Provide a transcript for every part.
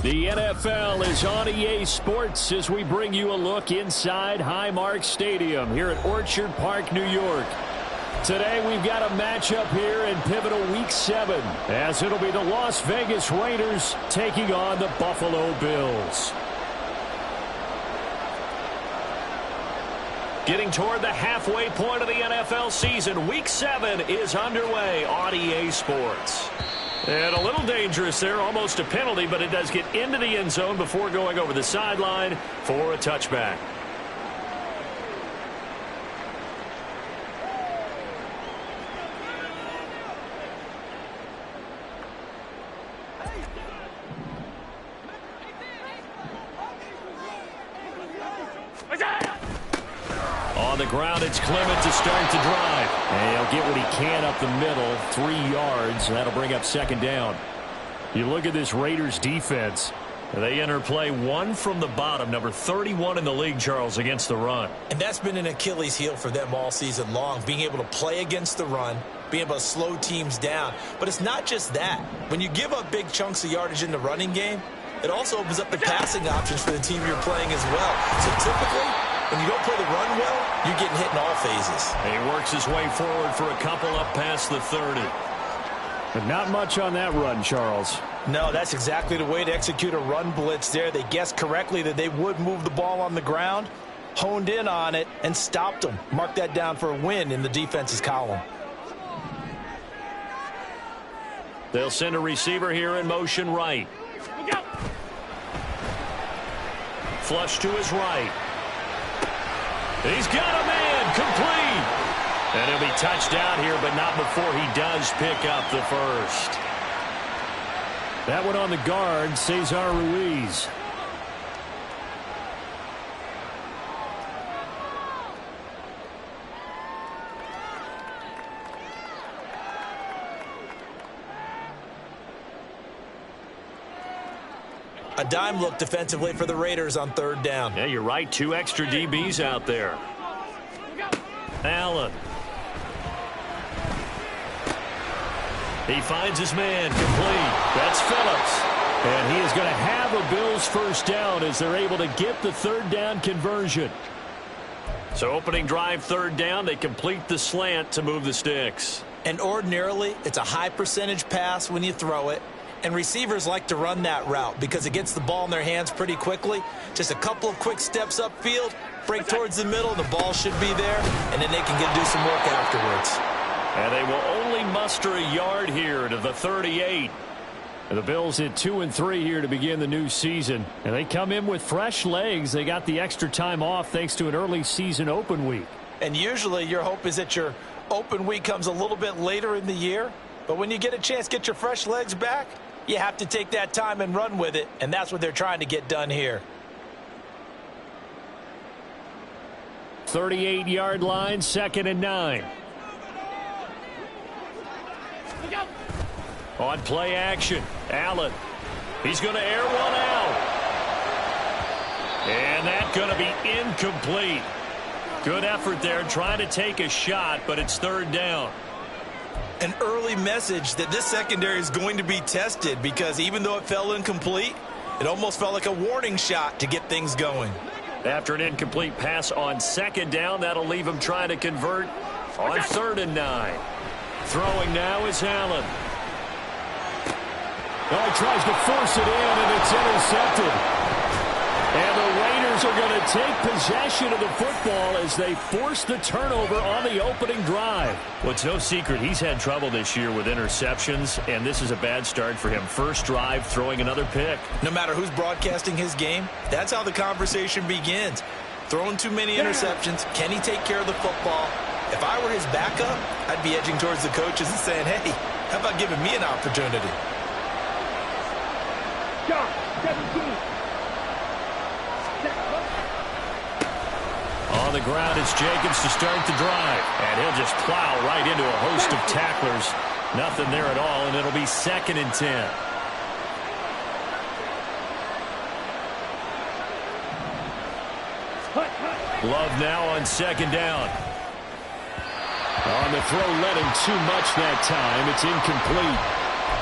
The NFL is on EA Sports as we bring you a look inside Highmark Stadium here at Orchard Park, New York. Today we've got a matchup here in pivotal Week 7 as it'll be the Las Vegas Raiders taking on the Buffalo Bills. Getting toward the halfway point of the NFL season, Week 7 is underway on EA Sports. And a little dangerous there, almost a penalty, but it does get into the end zone before going over the sideline for a touchback. On the ground, it's Clement to start the drive. And he'll get what he can up the middle, 3 yards. That'll bring up second down. You look at this Raiders defense. They enter play 1 from the bottom, number 31 in the league, Charles, against the run. And that's been an Achilles heel for them all season long, being able to play against the run, being able to slow teams down. But it's not just that. When you give up big chunks of yardage in the running game, it also opens up the passing options for the team you're playing as well. So typically, when you don't play the run well, you're getting hit in all phases. He works his way forward for a couple up past the 30. But not much on that run, Charles. No, that's exactly the way to execute a run blitz there. They guessed correctly that they would move the ball on the ground, honed in on it, and stopped them. Mark that down for a win in the defense's column. They'll send a receiver here in motion right. Flush to his right. He's got a man, complete. And he'll be touched out here, but not before he does pick up the first. That one on the guard, Cesar Ruiz. A dime look defensively for the Raiders on third down. Yeah, you're right. 2 extra DBs out there. Allen. He finds his man, complete. That's Phillips. And he is going to have a Bills first down as they're able to get the third down conversion. So opening drive, third down, they complete the slant to move the sticks. And ordinarily, it's a high percentage pass when you throw it. And receivers like to run that route because it gets the ball in their hands pretty quickly. Just a couple of quick steps upfield, break towards the middle, the ball should be there, and then they can do some work afterwards. And they will only muster a yard here to the 38. And the Bills hit 2 and 3 here to begin the new season. And they come in with fresh legs. They got the extra time off thanks to an early season open week. And usually your hope is that your open week comes a little bit later in the year. But when you get a chance to get your fresh legs back, you have to take that time and run with it, and that's what they're trying to get done here. 38-yard line, 2nd and 9. On play action, Allen. He's going to air one out. And that's going to be incomplete. Good effort there trying to take a shot, but it's third down. An early message that this secondary is going to be tested because even though it fell incomplete, it almost felt like a warning shot to get things going. After an incomplete pass on second down, that'll leave him trying to convert on 3rd and 9. Throwing now is Allen. Oh, he tries to force it in, and it's intercepted. And the Raiders are going to take possession of the football as they force the turnover on the opening drive. Well, it's no secret he's had trouble this year with interceptions, and this is a bad start for him. First drive, throwing another pick. No matter who's broadcasting his game, that's how the conversation begins. Throwing too many interceptions, can he take care of the football? If I were his backup, I'd be edging towards the coaches and saying, hey, how about giving me an opportunity? John, 17. On the ground, it's Jacobs to start the drive. And he'll just plow right into a host of tacklers. Nothing there at all, and it'll be 2nd and 10. Love now on 2nd down. On the throw, led him too much that time. It's incomplete.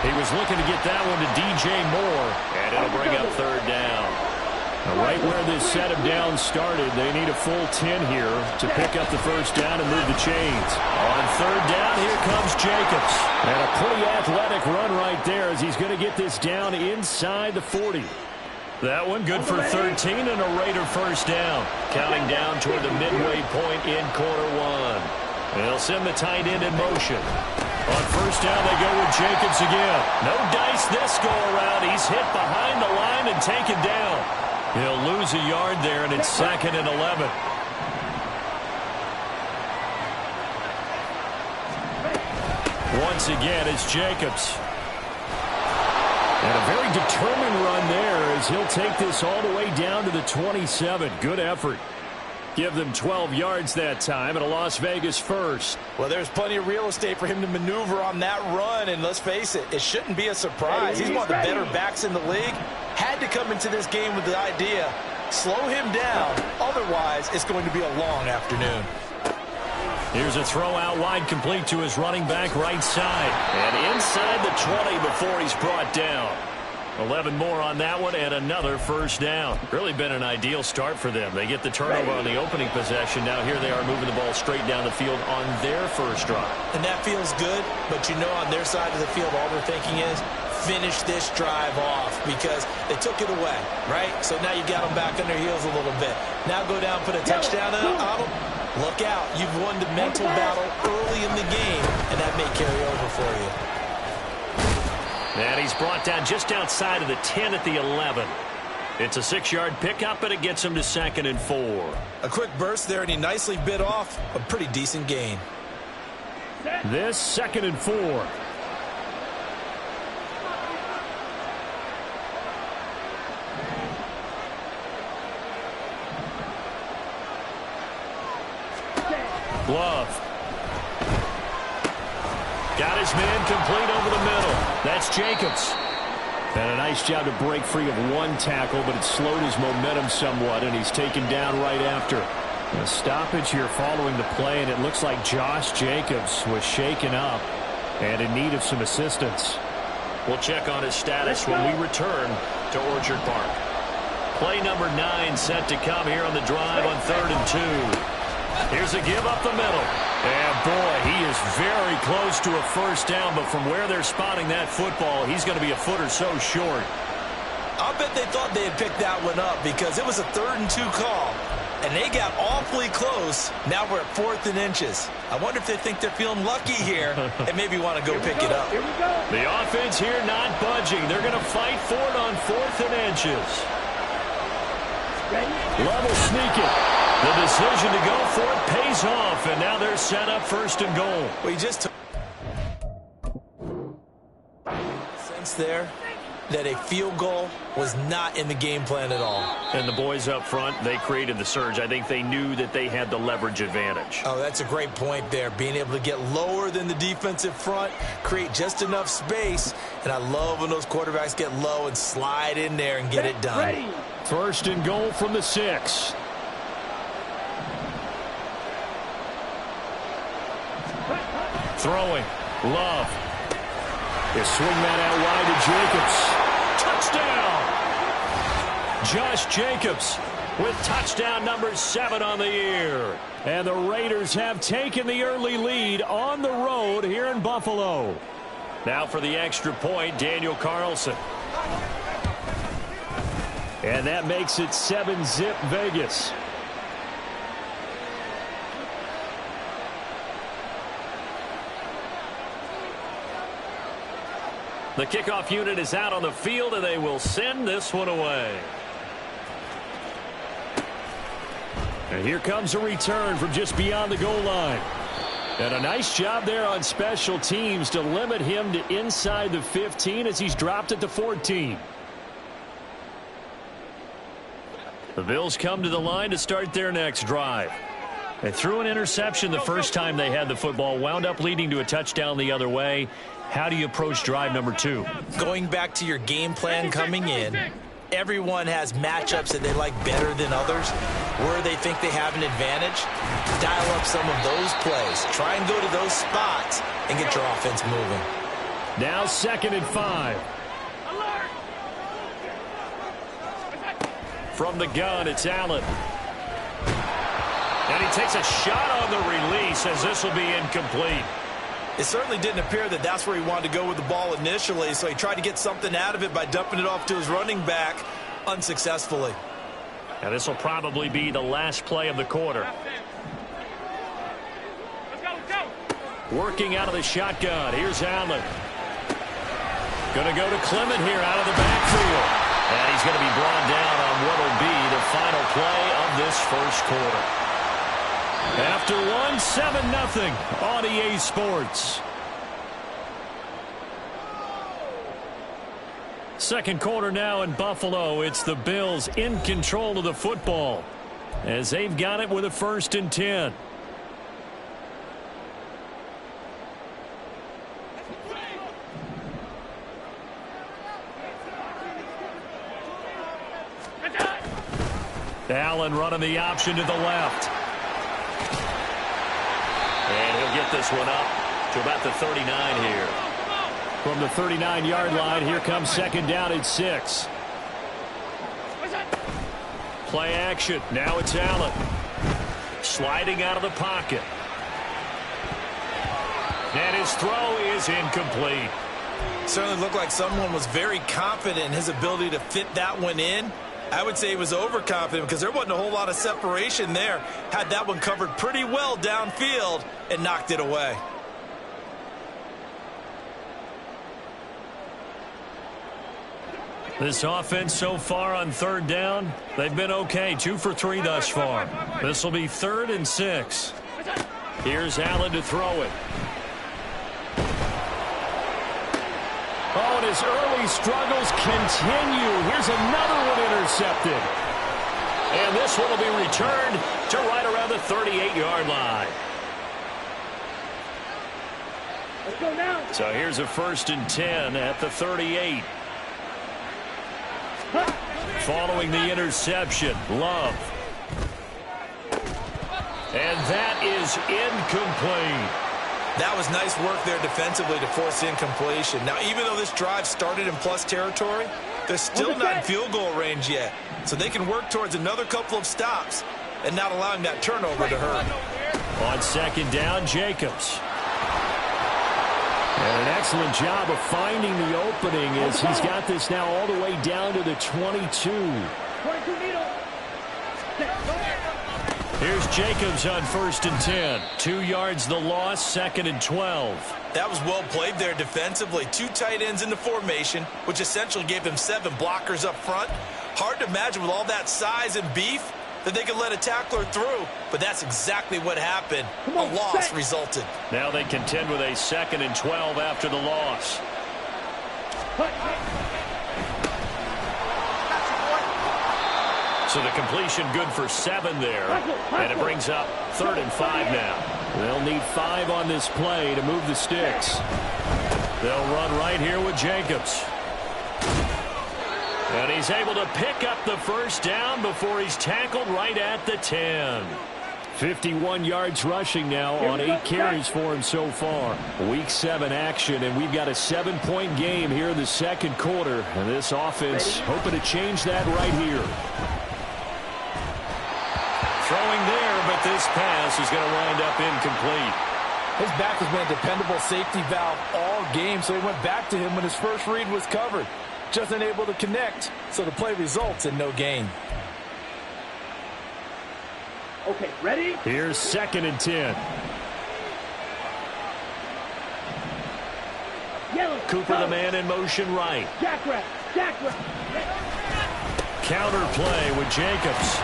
He was looking to get that one to DJ Moore, and it'll bring up third down. Now, right where this set of downs started, they need a full 10 here to pick up the first down and move the chains. On third down, here comes Jacobs. And a pretty athletic run right there as he's going to get this down inside the 40. That one good for 13 and a Raider first down. Counting down toward the midway point in quarter one. They'll send the tight end in motion. On first down, they go with Jacobs again. No dice this go-around. He's hit behind the line and taken down. He'll lose a yard there, and it's 2nd and 11. Once again, it's Jacobs. And a very determined run there as he'll take this all the way down to the 27. Good effort. Give them 12 yards that time and a Las Vegas first. Well, there's plenty of real estate for him to maneuver on that run, and let's face it, it shouldn't be a surprise. He's one of the better backs in the league. Had to come into this game with the idea, slow him down, otherwise it's going to be a long afternoon. Here's a throw out wide, complete to his running back right side. And inside the 20 before he's brought down. 11 more on that one and another first down. Really been an ideal start for them. They get the turnover on the opening possession. Now here they are moving the ball straight down the field on their first drive. And that feels good, but you know on their side of the field all they're thinking is finish this drive off because they took it away, right? So now you got them back on their heels a little bit. Now go down, put a touchdown on them. Look out. You've won the mental battle early in the game, and that may carry over for you. And he's brought down just outside of the 10 at the 11. It's a 6-yard pickup, but it gets him to 2nd and 4. A quick burst there, and he nicely bit off a pretty decent gain. This 2nd and 4. Glove. Got his man complete over the middle. That's Jacobs. And a nice job to break free of one tackle, but it slowed his momentum somewhat, and he's taken down right after. A stoppage here following the play, and it looks like Josh Jacobs was shaken up and in need of some assistance. We'll check on his status when we return to Orchard Park. Play number 9 set to come here on the drive on 3rd and 2. Here's a give up the middle. And, boy, he is very close to a first down, but from where they're spotting that football, he's going to be a foot or so short. I'll bet they thought they had picked that one up because it was a 3rd and 2 call, and they got awfully close. Now we're at 4th and inches. I wonder if they think they're feeling lucky here and maybe want to go pick it up. The offense here not budging. They're going to fight for it on 4th and inches. Love will sneak it. The decision to go for it pays off, and now they're set up 1st and goal. Well, he just took sense there that a field goal was not in the game plan at all. And the boys up front, they created the surge. I think they knew that they had the leverage advantage. Oh, that's a great point there. Being able to get lower than the defensive front, create just enough space. And I love when those quarterbacks get low and slide in there and get it done. 1st and goal from the 6. Throwing. Love. They swing that out wide to Jacobs. Touchdown! Josh Jacobs with touchdown number 7 on the year. And the Raiders have taken the early lead on the road here in Buffalo. Now for the extra point, Daniel Carlson. And that makes it 7-zip Vegas. The kickoff unit is out on the field, and they will send this one away. And here comes a return from just beyond the goal line. And a nice job there on special teams to limit him to inside the 15 as he's dropped it to 14. The Bills come to the line to start their next drive. They threw an interception the first time they had the football, wound up leading to a touchdown the other way. How do you approach drive number 2? Going back to your game plan coming in, everyone has matchups that they like better than others. Where they think they have an advantage, dial up some of those plays. Try and go to those spots and get your offense moving. Now 2nd and 5. From the gun, it's Allen. And he takes a shot on the release as this will be incomplete. It certainly didn't appear that that's where he wanted to go with the ball initially, so he tried to get something out of it by dumping it off to his running back unsuccessfully. And this will probably be the last play of the quarter. Working out of the shotgun. Here's Allen. Going to go to Clement here out of the backfield. And he's going to be brought down on what will be the final play of this first quarter. After 1, 7-0 on EA Sports. Second quarter now in Buffalo. It's the Bills in control of the football as they've got it with a 1st and 10. Allen running the option to the left. And he'll get this one up to about the 39 here. From the 39-yard line, here comes 2nd down and 6. Play action. Now it's Allen. Sliding out of the pocket. And his throw is incomplete. Certainly looked like someone was very confident in his ability to fit that one in. I would say he was overconfident because there wasn't a whole lot of separation there. Had that one covered pretty well downfield and knocked it away. This offense so far on 3rd down, they've been okay. 2 for 3 thus far. This will be 3rd and 6. Here's Allen to throw it. Oh, and his early struggles continue. Here's another one intercepted. And this one will be returned to right around the 38-yard line. Let's go now. So here's a 1st and 10 at the 38. Following the interception, Love. And that is incomplete. That was nice work there defensively to force incompletion. Now, even though this drive started in plus territory, they're still not in field goal range yet. So they can work towards another couple of stops and not allowing that turnover to hurt. On 2nd down, Jacobs. And an excellent job of finding the opening as he's got this now all the way down to the 22. 22 needle. Here's Jacobs on 1st and 10. 2 yards the loss, 2nd and 12. That was well played there defensively. 2 tight ends in the formation, which essentially gave them 7 blockers up front. Hard to imagine with all that size and beef that they could let a tackler through, but that's exactly what happened. A loss resulted. Now they contend with a 2nd and 12 after the loss. So the completion good for 7 there. And it brings up 3rd and 5 now. They'll need 5 on this play to move the sticks. They'll run right here with Jacobs. And he's able to pick up the 1st down before he's tackled right at the 10. 51 yards rushing now on 8 carries for him so far. Week 7 action, and we've got a 7-point game here in the 2nd quarter. And this offense hoping to change that right here. Throwing there, but this pass is going to wind up incomplete. His back has been a dependable safety valve all game, so he went back to him when his first read was covered. Just unable to connect, so the play results in no gain. Okay, ready? Here's 2nd and 10. Yellow. Cooper the man in motion right. Jackrabbit. Jackrabbit. Counter play with Jacobs.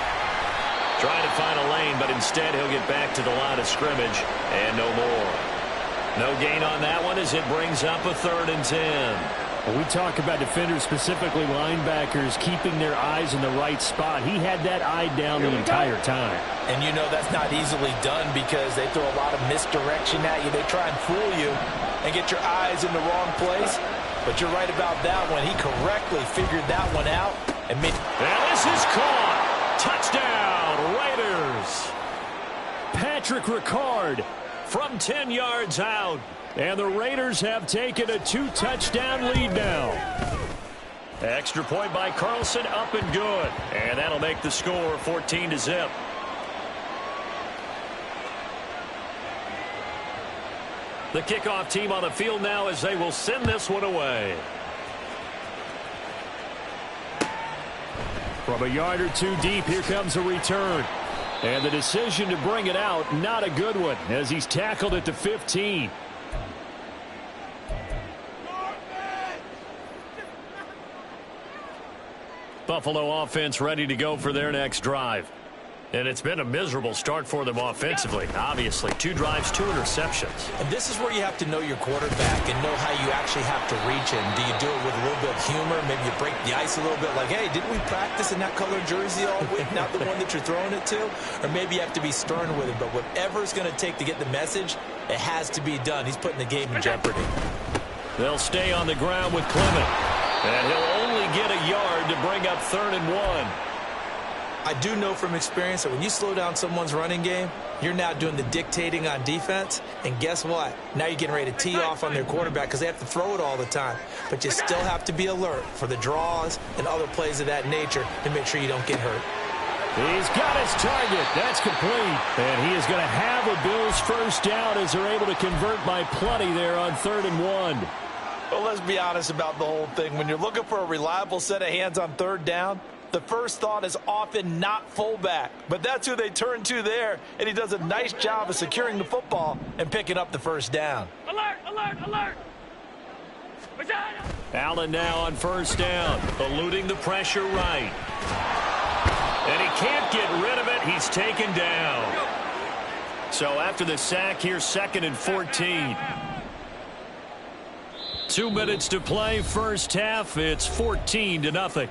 Trying to find a lane, but instead he'll get back to the line of scrimmage and no more. No gain on that one as it brings up a 3rd and 10. When we talk about defenders, specifically linebackers, keeping their eyes in the right spot, he had that eye down the entire time. And you know that's not easily done because they throw a lot of misdirection at you. They try and fool you and get your eyes in the wrong place. But you're right about that one. He correctly figured that one out. And this is caught. Touchdown, Raiders. Patrick Ricard from 10 yards out. And the Raiders have taken a 2-touchdown lead now. Extra point by Carlson, up and good. And that'll make the score 14-0. The kickoff team on the field now as they will send this one away. From a yard or two deep, here comes a return. And the decision to bring it out, not a good one, as he's tackled at the 15. Buffalo offense ready to go for their next drive. And it's been a miserable start for them offensively. Obviously, 2 drives, 2 interceptions. And this is where you have to know your quarterback and know how you actually have to reach him. Do you do it with a little bit of humor? Maybe you break the ice a little bit like, hey, didn't we practice in that colored jersey all week, not the one that you're throwing it to? Or maybe you have to be stern with him. But whatever it's going to take to get the message, it has to be done. He's putting the game in jeopardy. They'll stay on the ground with Clement. And he'll only get a yard to bring up 3rd and 1. I do know from experience that when you slow down someone's running game, you're now doing the dictating on defense. And guess what? Now you're getting ready to tee off on their quarterback because they have to throw it all the time. But you still have to be alert for the draws and other plays of that nature to make sure you don't get hurt. He's got his target. That's complete. And he is going to have a Bills first down as they're able to convert by plenty there on 3rd and 1. Well, let's be honest about the whole thing. When you're looking for a reliable set of hands on 3rd down, the first thought is often not fullback. But that's who they turn to there, and he does a nice job of securing the football and picking up the first down. Alert, alert, alert. Allen now on first down, eluding the pressure right. And he can't get rid of it. He's taken down. So after the sack, here's 2nd and 14. 2 minutes to play, first half. It's 14-0.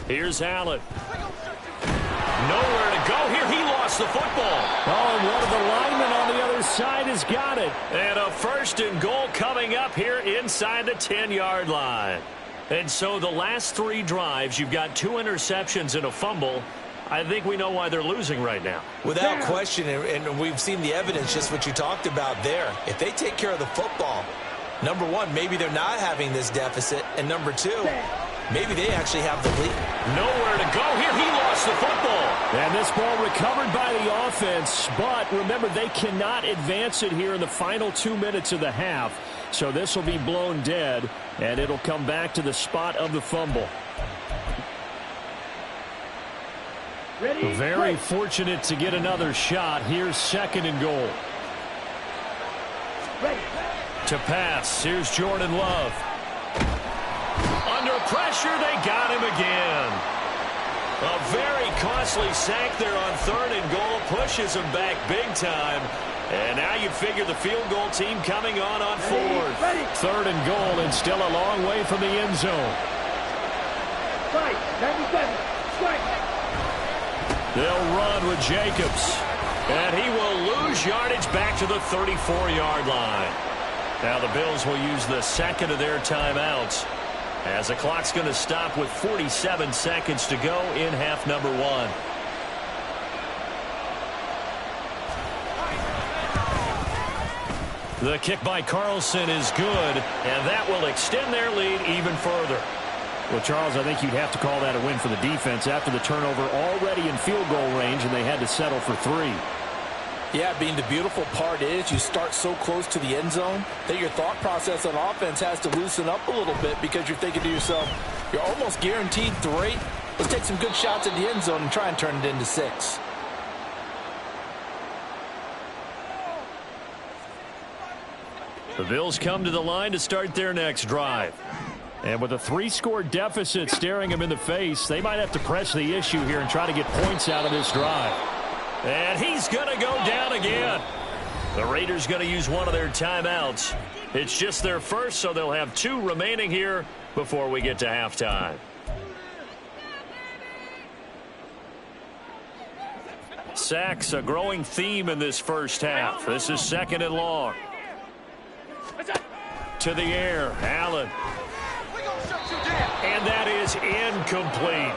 Here's Allen. Nowhere to go here. He lost the football. Oh, and one of the linemen on the other side has got it. And a 1st and goal coming up here inside the 10-yard line. And so the last 3 drives, you've got 2 interceptions and a fumble. I think we know why they're losing right now. Without question, and we've seen the evidence, just what you talked about there. If they take care of the football, number 1, maybe they're not having this deficit. And number 2, maybe they actually have the lead. Nowhere to go here. He lost the football. And this ball recovered by the offense. But remember, they cannot advance it here in the final 2 minutes of the half. So this will be blown dead, and it'll come back to the spot of the fumble. Ready? Very fortunate to get another shot. Here's 2nd and goal. Ready. To pass. Here's Jordan Love. Under pressure, they got him again. A very costly sack there on 3rd and goal. Pushes him back big time. And now you figure the field goal team coming on 4th. 3rd and goal, and still a long way from the end zone. Strike. 97. Strike. They'll run with Jacobs. And he will lose yardage back to the 34-yard line. Now the Bills will use the 2nd of their timeouts, as the clock's going to stop with 47 seconds to go in half number 1. The kick by Carlson is good, and that will extend their lead even further. Well, Charles, I think you'd have to call that a win for the defense after the turnover already in field goal range, and they had to settle for 3. Yeah, Bean, the beautiful part is you start so close to the end zone that your thought process on offense has to loosen up a little bit because you're thinking to yourself, you're almost guaranteed 3. Let's take some good shots at the end zone and try and turn it into 6. The Bills come to the line to start their next drive. And with a 3-score deficit staring them in the face, they might have to press the issue here and try to get points out of this drive. And he's going to go down again. The Raiders going to use one of their timeouts. It's just their first, so they'll have 2 remaining here before we get to halftime. Sacks, a growing theme in this first half. This is 2nd and long. to the air. Allen. And that is incomplete.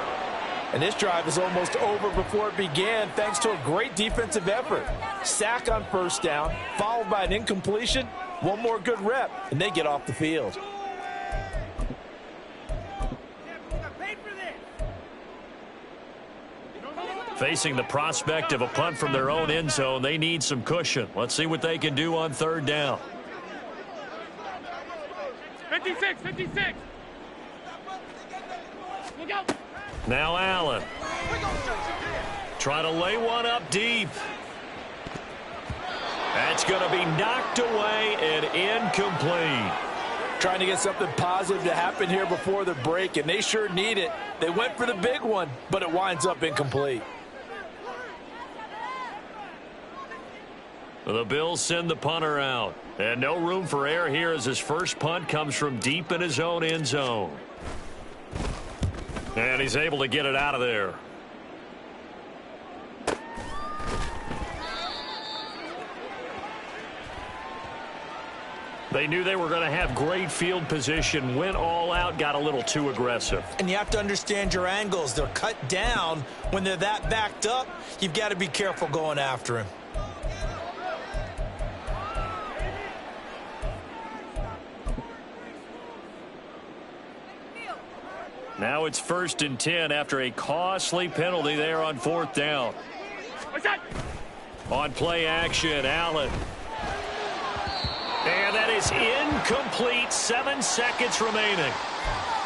And this drive is almost over before it began thanks to a great defensive effort. Sack on first down, followed by an incompletion. One more good rep, and they get off the field. Facing the prospect of a punt from their own end zone, they need some cushion. Let's see what they can do on third down. 56, 56. Look out. Now Allen. Try to lay one up deep. That's going to be knocked away and incomplete. Trying to get something positive to happen here before the break, and they sure need it. They went for the big one, but it winds up incomplete. The Bills send the punter out. And no room for error here as his first punt comes from deep in his own end zone. And he's able to get it out of there. They knew they were going to have great field position, went all out, got a little too aggressive. And you have to understand your angles. They're cut down. When they're that backed up, you've got to be careful going after him. Now it's 1st and 10 after a costly penalty there on 4th down. On play action, Allen. And that is incomplete. 7 seconds remaining.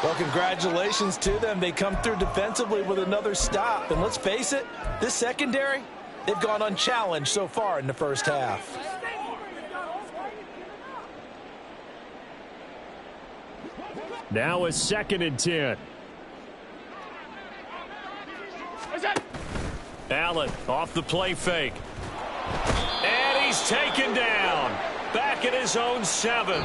Well, congratulations to them. They come through defensively with another stop. And let's face it, this secondary, they've gone unchallenged so far in the first half. Now it's 2nd and 10. Allen off the play fake. And he's taken down. Back at his own 7.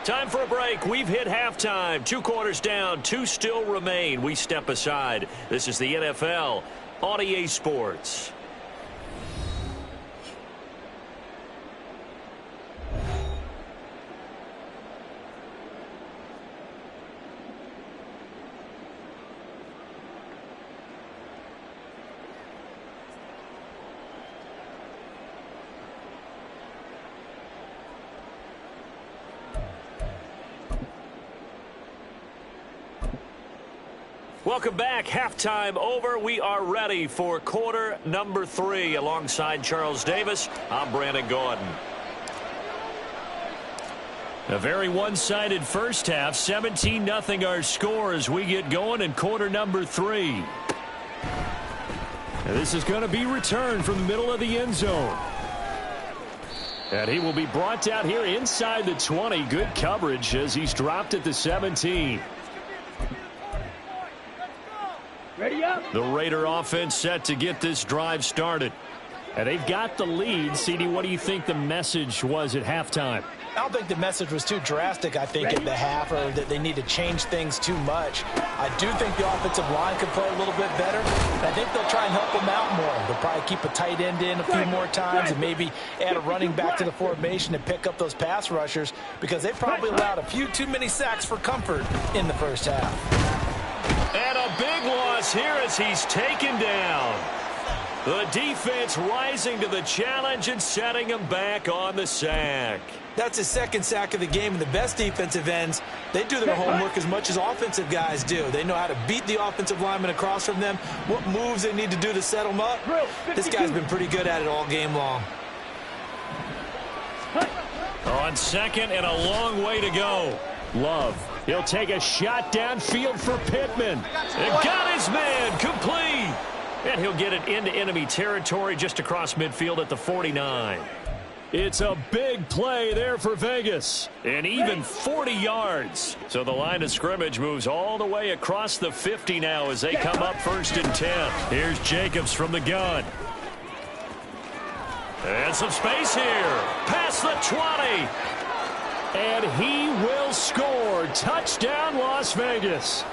Time for a break. We've hit halftime. 2 quarters down. 2 still remain. We step aside. This is the NFL on EA Sports. Welcome back. Halftime over. We are ready for quarter number 3. Alongside Charles Davis, I'm Brandon Gordon. A very one-sided first half. 17-0 our score as we get going in quarter number 3. And this is going to be returned from the middle of the end zone. And he will be brought down here inside the 20. Good coverage as he's dropped at the 17. Ready up. The Raider offense set to get this drive started. And they've got the lead. CD, what do you think the message was at halftime? I don't think the message was too drastic, I think, at the half, or that they need to change things too much. I do think the offensive line could play a little bit better. I think they'll try and help them out more. They'll probably keep a tight end in a few more times and maybe add a running back to the formation and pick up those pass rushers because they probably allowed a few too many sacks for comfort in the first half. And a big loss here as he's taken down. The defense rising to the challenge and setting him back on the sack. That's his 2nd sack of the game, and the best defensive ends, they do their homework as much as offensive guys do. They know how to beat the offensive lineman across from them, what moves they need to do to set them up. This guy's been pretty good at it all game long. On 2nd and a long way to go. Love. He'll take a shot downfield for Pittman. And got his man complete. And he'll get it into enemy territory just across midfield at the 49. It's a big play there for Vegas. And even 40 yards. So the line of scrimmage moves all the way across the 50 now as they come up 1st and 10. Here's Jacobs from the gun. And some space here. Past the 20. And he will score. Touchdown, Las Vegas.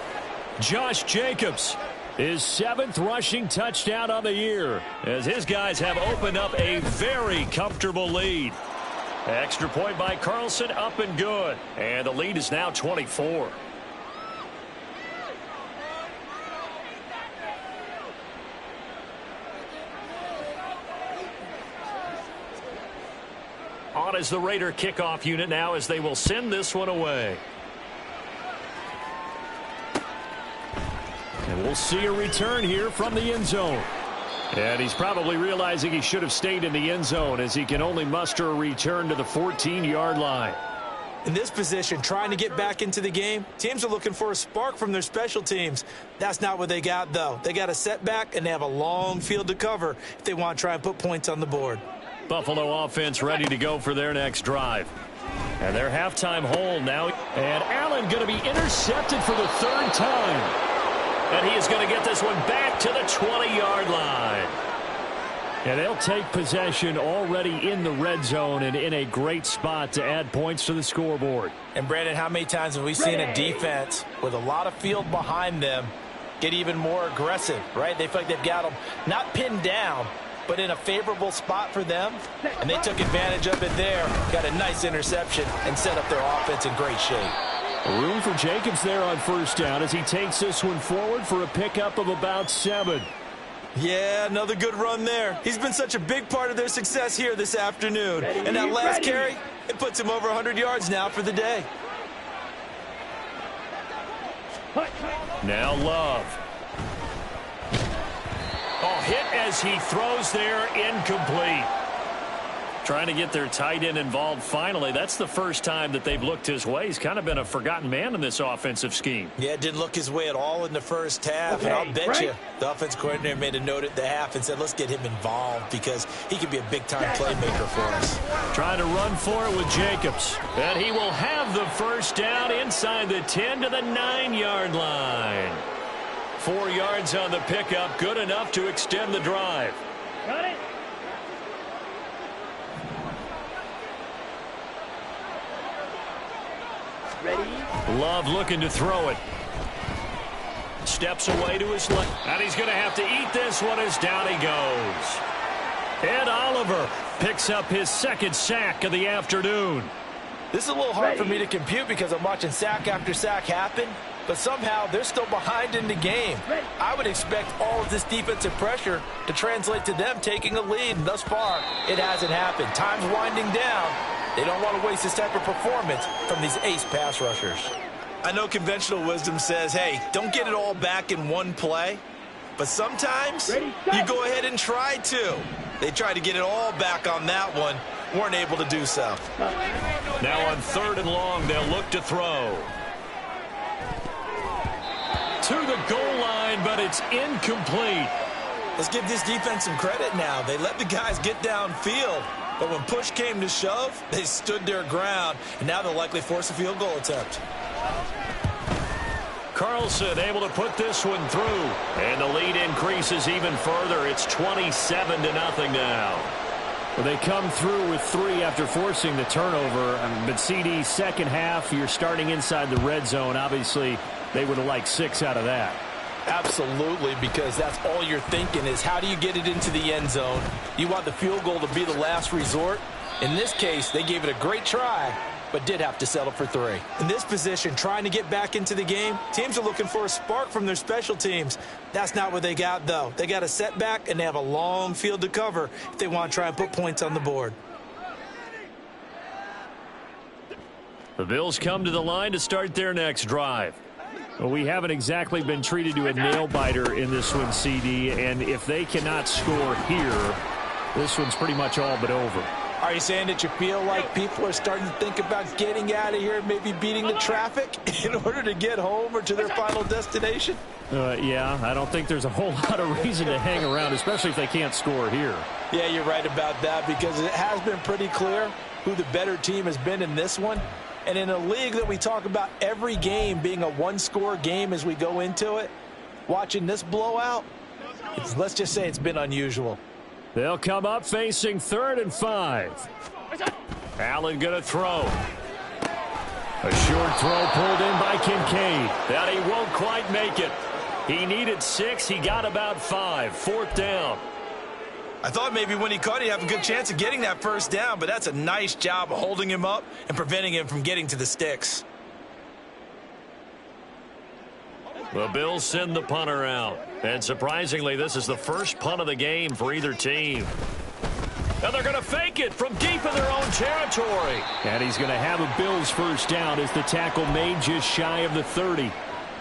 Josh Jacobs, his 7th rushing touchdown on the year, as his guys have opened up a very comfortable lead. Extra point by Carlson, up and good. And the lead is now 24. On is the Raider kickoff unit now as they will send this one away. And we'll see a return here from the end zone. And he's probably realizing he should have stayed in the end zone as he can only muster a return to the 14-yard line. In this position, trying to get back into the game, teams are looking for a spark from their special teams. That's not what they got, though. They got a setback, and they have a long field to cover if they want to try and put points on the board. Buffalo offense ready to go for their next drive. And their halftime hold now. And Allen going to be intercepted for the third time. And he is going to get this one back to the 20-yard line. And they'll take possession already in the red zone and in a great spot to add points to the scoreboard. And, Brandon, how many times have we seen a defense with a lot of field behind them get even more aggressive, right? They feel like they've got them not pinned down, but in a favorable spot for them, and they took advantage of it there, got a nice interception, and set up their offense in great shape. Room for Jacobs there on first down as he takes this one forward for a pickup of about 7. Yeah, another good run there. He's been such a big part of their success here this afternoon. And that last carry, it puts him over 100 yards now for the day. Now Love. Oh, hit as he throws there, incomplete. Trying to get their tight end involved finally. That's the first time that they've looked his way. He's kind of been a forgotten man in this offensive scheme. Yeah, it didn't look his way at all in the first half. Okay, and I'll bet you the offense coordinator made a note at the half and said, let's get him involved because he could be a big-time playmaker for us. Trying to run for it with Jacobs. And he will have the first down inside the 10 to the 9-yard line. 4 yards on the pickup, good enough to extend the drive. Got it. Ready. Love looking to throw it. Steps away to his left. And he's going to have to eat this one as down he goes. Ed Oliver picks up his second sack of the afternoon. This is a little hard for me to compute because I'm watching sack after sack happen, but somehow they're still behind in the game. I would expect all of this defensive pressure to translate to them taking a lead, and thus far, it hasn't happened. Time's winding down. They don't want to waste this type of performance from these ace pass rushers. I know conventional wisdom says, hey, don't get it all back in one play, but sometimes you go ahead and try to. They tried to get it all back on that one, weren't able to do so. Now on 3rd and long, they'll look to throw. To the goal line, but it's incomplete. Let's give this defense some credit now. They let the guys get downfield, but when push came to shove, they stood their ground, and now they'll likely force a field goal attempt. Carlson able to put this one through, and the lead increases even further. It's 27-0 now. Well, they come through with 3 after forcing the turnover. But CD, second half, you're starting inside the red zone. Obviously, they would have liked 6 out of that. Absolutely, because that's all you're thinking is how do you get it into the end zone? You want the field goal to be the last resort. In this case, they gave it a great try, but did have to settle for 3. In this position, trying to get back into the game, teams are looking for a spark from their special teams. That's not what they got, though. They got a setback, and they have a long field to cover if they want to try and put points on the board. The Bills come to the line to start their next drive. Well, we haven't exactly been treated to a nail-biter in this one, CD, and if they cannot score here, this one's pretty much all but over. Are you saying that you feel like people are starting to think about getting out of here and maybe beating the traffic in order to get home or to their final destination? Yeah, I don't think there's a whole lot of reason to hang around, especially if they can't score here. Yeah, you're right about that because it has been pretty clear who the better team has been in this one. And in a league that we talk about every game being a one-score game as we go into it, watching this blowout, let's just say it's been unusual. They'll come up facing 3rd and 5. Allen going to throw. A short throw pulled in by Kincaid. That he won't quite make it. He needed 6. He got about 5. 4th down. I thought maybe when he caught it, he'd have a good chance of getting that first down, but that's a nice job of holding him up and preventing him from getting to the sticks. The Bills send the punter out. And surprisingly, this is the first punt of the game for either team. And they're going to fake it from deep in their own territory. And he's going to have a Bills first down as the tackle made just shy of the 30.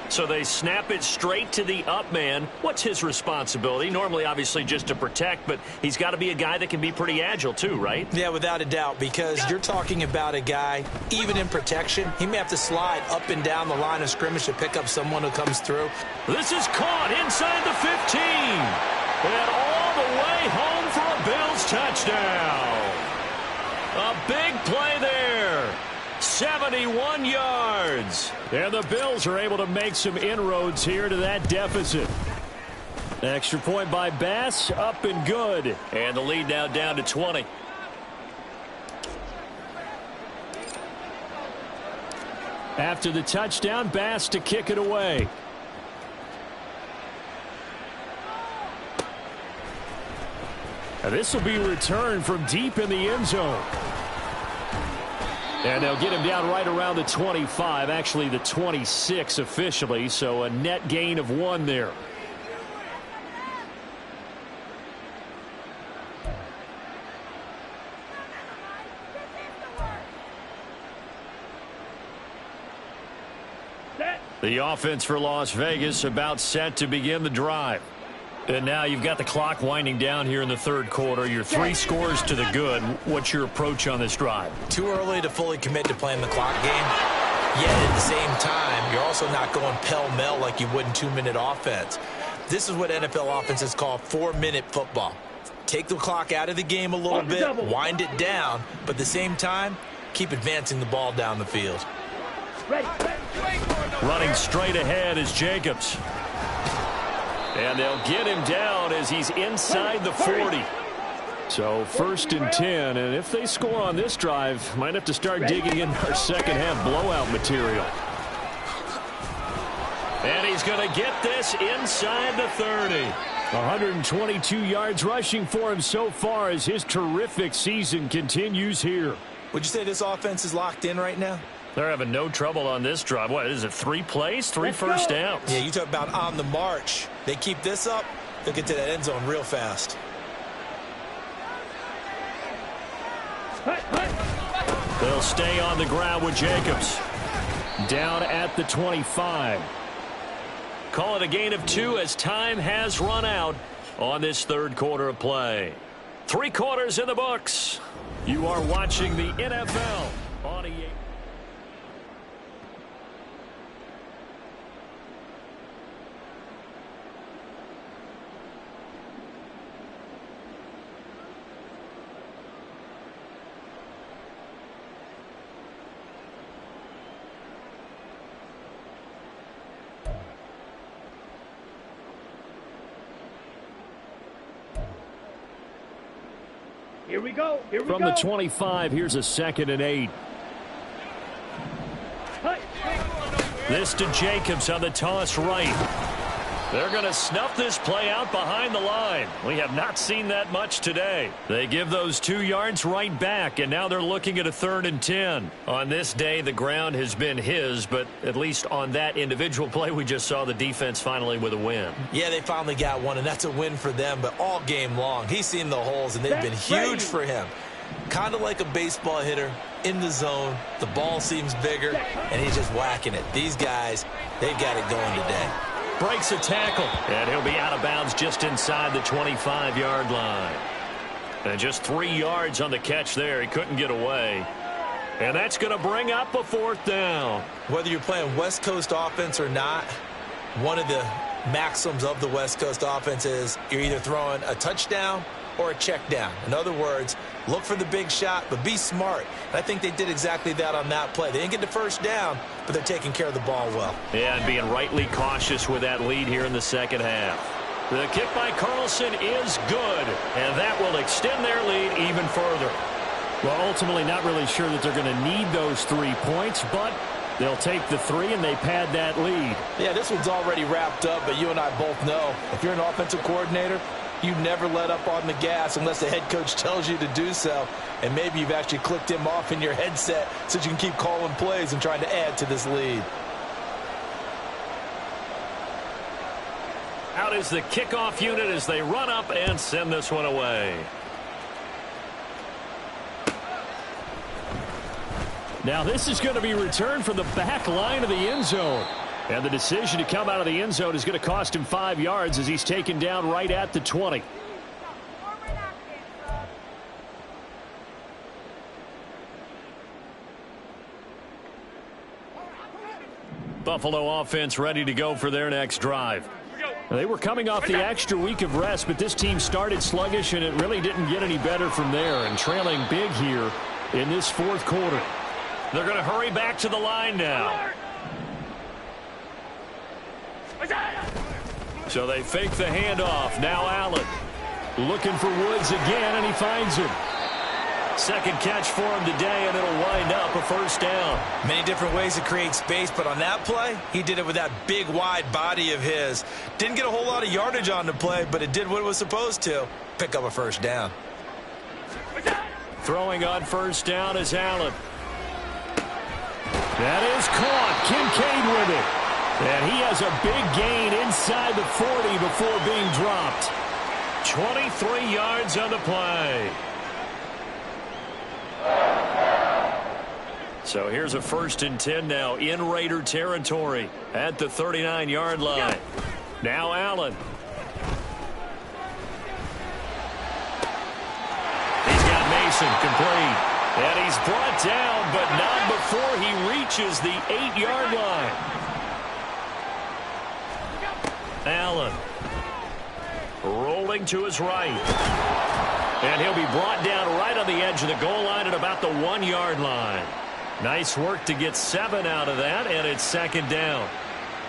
So they snap it straight to the up man. What's his responsibility? Normally, obviously, just to protect, but he's got to be a guy that can be pretty agile too, right? Yeah, without a doubt, because you're talking about a guy, even in protection, he may have to slide up and down the line of scrimmage to pick up someone who comes through. This is caught inside the 15. And all the way home for a Bills touchdown. A big play there. 71 yards. And the Bills are able to make some inroads here to that deficit. Extra point by Bass, up and good. And the lead now down to 20. After the touchdown, Bass to kick it away. And this will be returned from deep in the end zone. And they'll get him down right around the 25, actually the 26 officially, so a net gain of 1 there. The offense for Las Vegas about set to begin the drive. And now you've got the clock winding down here in the third quarter. You're 3 scores to the good. What's your approach on this drive? Too early to fully commit to playing the clock game. Yet at the same time, you're also not going pell-mell like you would in 2-minute offense. This is what NFL offenses call 4-minute football. Take the clock out of the game a little bit, wind it down, but at the same time, keep advancing the ball down the field. Running straight ahead is Jacobs. And they'll get him down as he's inside the 40. So 1st and 10, and if they score on this drive, might have to start digging in our second half blowout material. And he's going to get this inside the 30. 122 yards rushing for him so far as his terrific season continues here. Would you say this offense is locked in right now? They're having no trouble on this drive. What is it, 3 plays, 3 first downs? Yeah, you talk about on the march. They keep this up, they'll get to that end zone real fast. They'll stay on the ground with Jacobs. Down at the 25. Call it a gain of 2 as time has run out on this third quarter of play. 3 quarters in the books. You are watching the NFL on EA. Here we go. From the 25, here's a 2nd and 8. This to Jacobs on the toss right. They're going to snuff this play out behind the line. We have not seen that much today. They give those 2 yards right back, and now they're looking at a 3rd and 10. On this day, the ground has been his, but at least on that individual play, we just saw the defense finally with a win. Yeah, they finally got one, and that's a win for them, but all game long, he's seen the holes, and they've been huge for him. Kind of like a baseball hitter in the zone. The ball seems bigger, and he's just whacking it. These guys, they've got it going today. Breaks a tackle, and he'll be out of bounds just inside the 25-yard line. And just 3 yards on the catch there. He couldn't get away. And that's going to bring up a 4th down. Whether you're playing West Coast offense or not, one of the maxims of the West Coast offense is you're either throwing a touchdown or a check down. In other words, look for the big shot, but be smart. And I think they did exactly that on that play. They didn't get the first down, but they're taking care of the ball well. Yeah, and being rightly cautious with that lead here in the second half. The kick by Carlson is good, and that will extend their lead even further. Well, ultimately not really sure that they're going to need those 3 points, but they'll take the 3 and they pad that lead. Yeah, this one's already wrapped up, but you and I both know if you're an offensive coordinator, You never let up on the gas unless the head coach tells you to do so. And maybe you've actually clicked him off in your headset so you can keep calling plays and trying to add to this lead. Out is the kickoff unit as they run up and send this one away. Now this is going to be returned from the back line of the end zone. And the decision to come out of the end zone is going to cost him 5 yards as he's taken down right at the 20. Buffalo offense ready to go for their next drive. They were coming off the extra week of rest, but this team started sluggish, and it really didn't get any better from there, and trailing big here in this fourth quarter. They're going to hurry back to the line now. So they fake the handoff. Now Allen looking for Woods again, and he finds him. Second catch for him today, and it'll wind up a first down. Many different ways to create space, but on that play, he did it with that big, wide body of his. Didn't get a whole lot of yardage on the play, but it did what it was supposed to. Pick up a first down. Throwing on first down is Allen. That is caught. Kincaid with it. And he has a big gain inside the 40 before being dropped. 23 yards on the play. So here's a 1st and 10 now in Raider territory at the 39-yard line. Now Allen. He's got Mason complete. And he's brought down, but not before he reaches the 8-yard line. Allen rolling to his right. And he'll be brought down right on the edge of the goal line at about the 1-yard line. Nice work to get 7 out of that, and it's second down.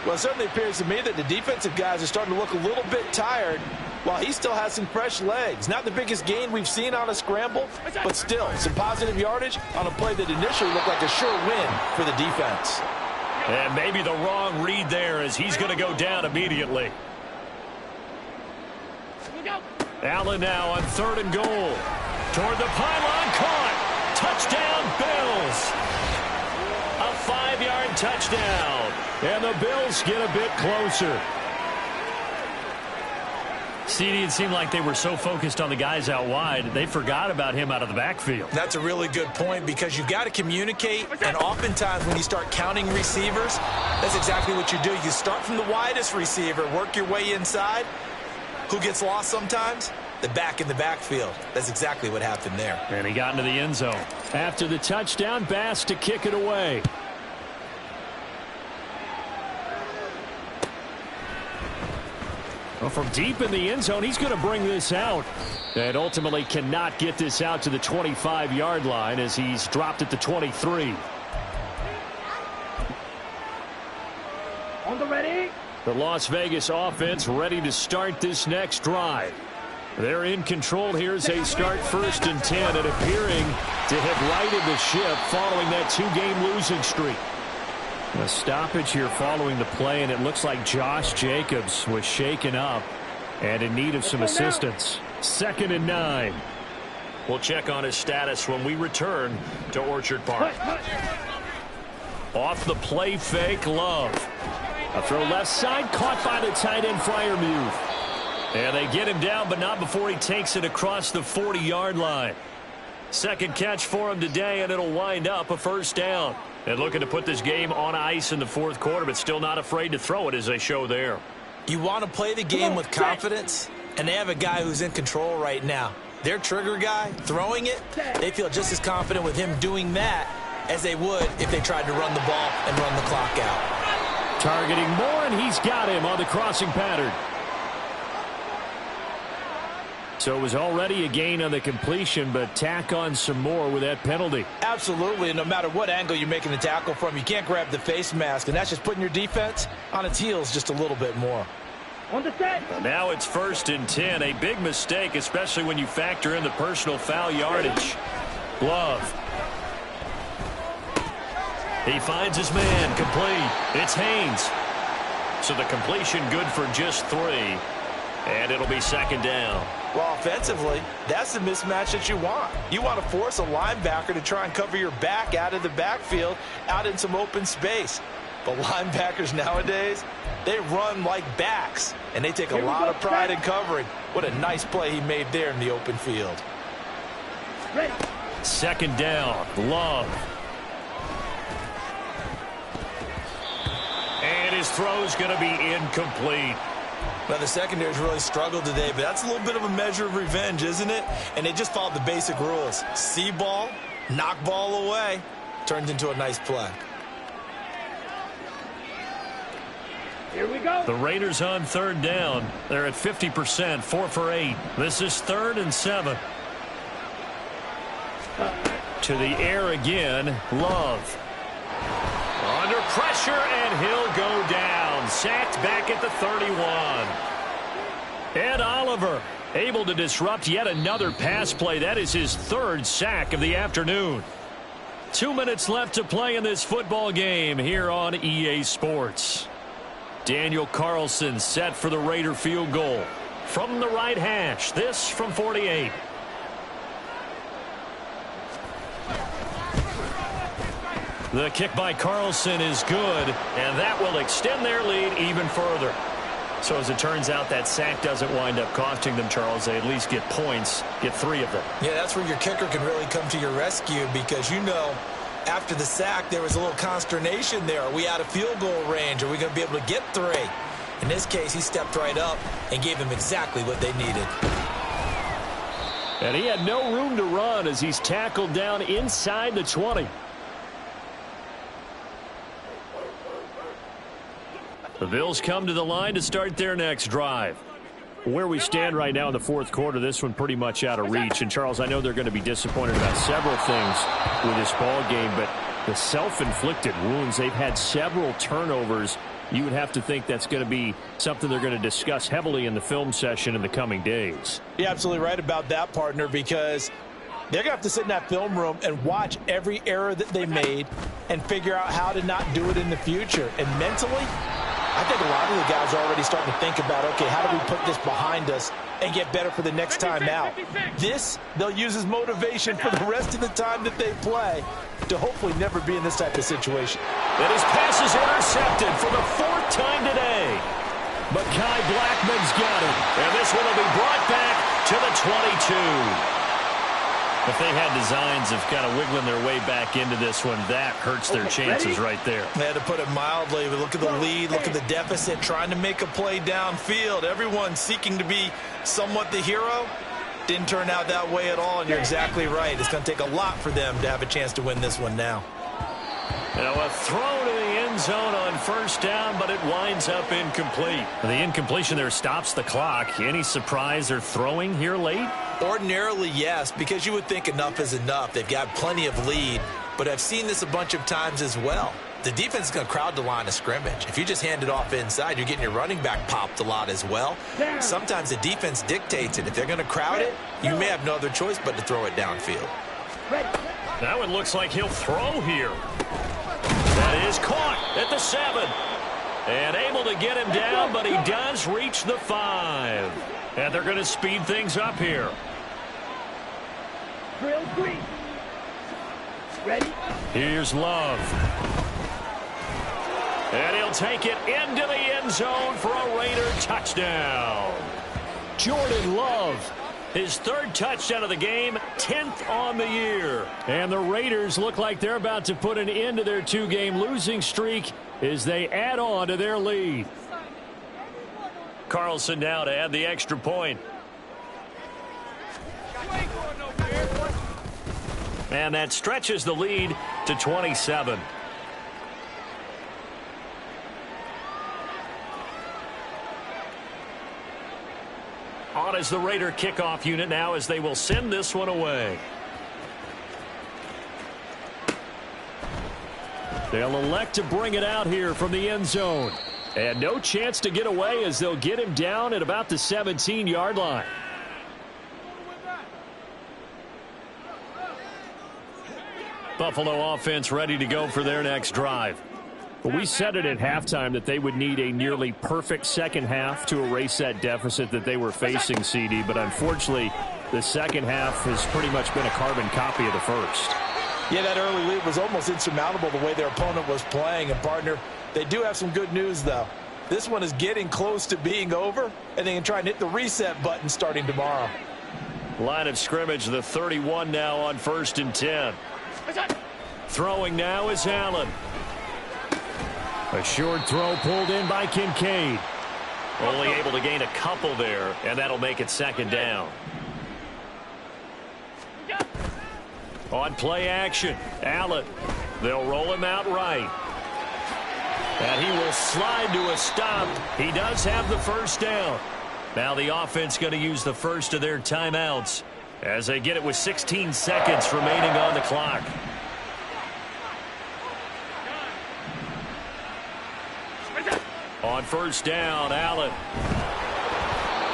Well, it certainly appears to me that the defensive guys are starting to look a little bit tired while he still has some fresh legs. Not the biggest gain we've seen on a scramble, but still some positive yardage on a play that initially looked like a sure win for the defense. And maybe the wrong read there as he's going to go down immediately. Allen now on 3rd and goal. Toward the pylon, caught. Touchdown, Bills. A 5-yard touchdown. And the Bills get a bit closer. CD, it seemed like they were so focused on the guys out wide, they forgot about him out of the backfield. That's a really good point because you've got to communicate, and oftentimes when you start counting receivers, that's exactly what you do. You start from the widest receiver, work your way inside. Who gets lost sometimes? The back in the backfield. That's exactly what happened there. And he got into the end zone. After the touchdown, Bass to kick it away. Well, from deep in the end zone, he's going to bring this out. And ultimately cannot get this out to the 25-yard line as he's dropped at the 23. On the ready. The Las Vegas offense ready to start this next drive. They're in control here as they start 1st and 10 and appearing to have righted the ship following that 2-game losing streak. A stoppage here following the play, and it looks like Josh Jacobs was shaken up and in need of some assistance. 2nd and 9. We'll check on his status when we return to Orchard Park. Off the play fake, Love. A throw left side, caught by the tight end Freiermuth. And they get him down, but not before he takes it across the 40-yard line. Second catch for him today, and it'll wind up a first down. And looking to put this game on ice in the fourth quarter, but still not afraid to throw it as they show there. You want to play the game with confidence, and they have a guy who's in control right now. Their trigger guy, throwing it, they feel just as confident with him doing that as they would if they tried to run the ball and run the clock out. Targeting Moore, and he's got him on the crossing pattern. So it was already a gain on the completion, but tack on some more with that penalty. Absolutely, and no matter what angle you're making the tackle from, you can't grab the face mask, and that's just putting your defense on its heels just a little bit more. On the set. Now it's 1st and 10, a big mistake, especially when you factor in the personal foul yardage. Love. He finds his man, complete. It's Haynes. So the completion good for just 3. And it'll be second down. Well, offensively, that's the mismatch that you want. You want to force a linebacker to try and cover your back out of the backfield, out in some open space. But linebackers nowadays, they run like backs, and they take a lot of pride in covering. What a nice play he made there in the open field. Second down, Love. And his throw's going to be incomplete. Well, the secondary's really struggled today, but that's a little bit of a measure of revenge, isn't it? And they just followed the basic rules. See ball, knock ball away, turns into a nice play. Here we go. The Raiders on third down. They're at 50%, 4 for 8. This is 3rd and 7. To the air again, Love. Under pressure, and he'll go down. Sacked back at the 31. Ed Oliver able to disrupt yet another pass play. That is his 3rd sack of the afternoon. 2 minutes left to play in this football game here on EA Sports. Daniel Carlson set for the Raider field goal. From the right hash, this from 48. The kick by Carlson is good, and that will extend their lead even further. So as it turns out, that sack doesn't wind up costing them, Charles. They at least get points, get 3 of them. Yeah, that's where your kicker can really come to your rescue because, you know, after the sack, there was a little consternation there. Are we out of field goal range? Are we going to be able to get 3? In this case, he stepped right up and gave them exactly what they needed. And he had no room to run as he's tackled down inside the 20. The Bills come to the line to start their next drive. Where we stand right now in the 4th quarter, this one pretty much out of reach. And, Charles, I know they're going to be disappointed about several things with this ball game, but the self-inflicted wounds, they've had several turnovers. You would have to think that's going to be something they're going to discuss heavily in the film session in the coming days. You're absolutely right about that, partner, because they're going to have to sit in that film room and watch every error that they made and figure out how to not do it in the future. And mentally, I think a lot of the guys are already starting to think about, okay, how do we put this behind us and get better for the next time out? This, they'll use as motivation for the rest of the time that they play to hopefully never be in this type of situation. And his pass is intercepted for the 4th time today. But Kai Blackman's got it. And this one will be brought back to the 22. If they had designs of kind of wiggling their way back into this one, that hurts their chances right there. They had to put it mildly, but look at the lead, look at the deficit, trying to make a play downfield. Everyone seeking to be somewhat the hero. Didn't turn out that way at all, and you're exactly right. It's going to take a lot for them to have a chance to win this one now. Now a throw to the end zone on 1st down, but it winds up incomplete. The incompletion there stops the clock. Any surprise they're throwing here late? Ordinarily, yes, because you would think enough is enough. They've got plenty of lead, but I've seen this a bunch of times as well. The defense is going to crowd the line of scrimmage. If you just hand it off inside, you're getting your running back popped a lot as well. Sometimes the defense dictates it. If they're going to crowd it, you may have no other choice but to throw it downfield. That one looks like he'll throw here. That is caught at the 7. And able to get him down, but he does reach the 5. And they're going to speed things up here. Drill 3. Ready? Here's Love. And he'll take it into the end zone for a Raider touchdown. Jordan Love, his 3rd touchdown of the game, 10th on the year. And the Raiders look like they're about to put an end to their 2-game losing streak as they add on to their lead. Carlson now to add the extra point. And that stretches the lead to 27. On is the Raider kickoff unit now as they will send this one away. They'll elect to bring it out here from the end zone. And no chance to get away as they'll get him down at about the 17-yard line. Buffalo offense ready to go for their next drive. Well, we said it at halftime that they would need a nearly perfect second half to erase that deficit that they were facing, CD. But unfortunately, the second half has pretty much been a carbon copy of the first. Yeah, that early lead was almost insurmountable the way their opponent was playing. And, partner, they do have some good news, though. This one is getting close to being over, and they can try and hit the reset button starting tomorrow. Line of scrimmage, the 31 now on 1st and 10. Throwing now is Allen. A short throw pulled in by Kincaid. Only able to gain a couple there, and that'll make it 2nd down. On play action, Allen. They'll roll him out right. And he will slide to a stop. He does have the 1st down. Now the offense going to use the first of their timeouts as they get it with 16 seconds remaining on the clock. On 1st down, Allen.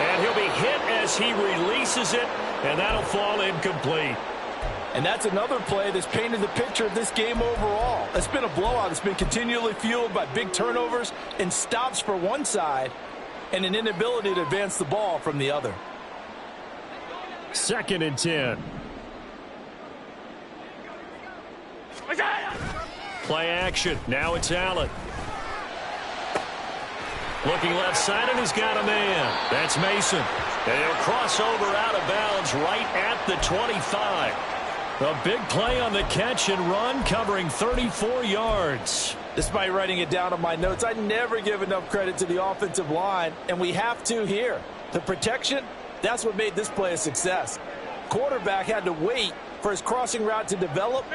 And he'll be hit as he releases it, and that'll fall incomplete. And that's another play that's painted the picture of this game overall. It's been a blowout. It's been continually fueled by big turnovers and stops for one side and an inability to advance the ball from the other. 2nd and 10. Play action. Now it's Allen. Looking left side, and he's got a man. That's Mason. And he'll cross over out of bounds right at the 25. A big play on the catch and run, covering 34 yards. Despite writing it down on my notes, I never give enough credit to the offensive line, and we have to here. The protection, that's what made this play a success. Quarterback had to wait for his crossing route to develop,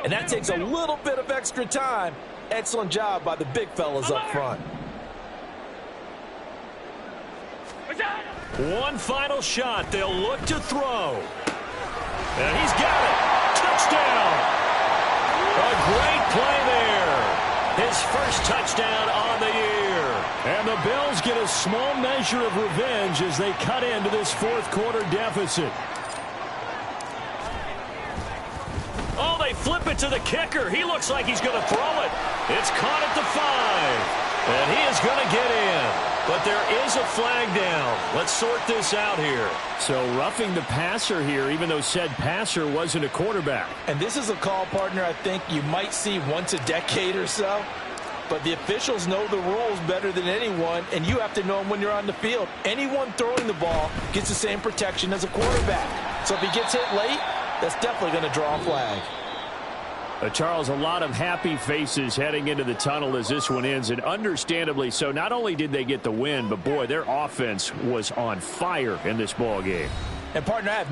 and that takes a little bit of extra time. Excellent job by the big fellas up front. One final shot. They'll look to throw. And he's got it. Touchdown. A great play there. His first touchdown on the year. And the Bills get a small measure of revenge as they cut into this 4th quarter deficit. Oh, they flip it to the kicker. He looks like he's going to throw it. It's caught at the 5. And he is going to get in. But there is a flag down. Let's sort this out here. So roughing the passer here, even though said passer wasn't a quarterback. And this is a call, partner, I think you might see once a decade or so. But the officials know the rules better than anyone, and you have to know them when you're on the field. Anyone throwing the ball gets the same protection as a quarterback. So if he gets hit late, that's definitely going to draw a flag. Charles, a lot of happy faces heading into the tunnel as this one ends, and understandably so. Not only did they get the win, but, boy, their offense was on fire in this ball game. And, partner, I have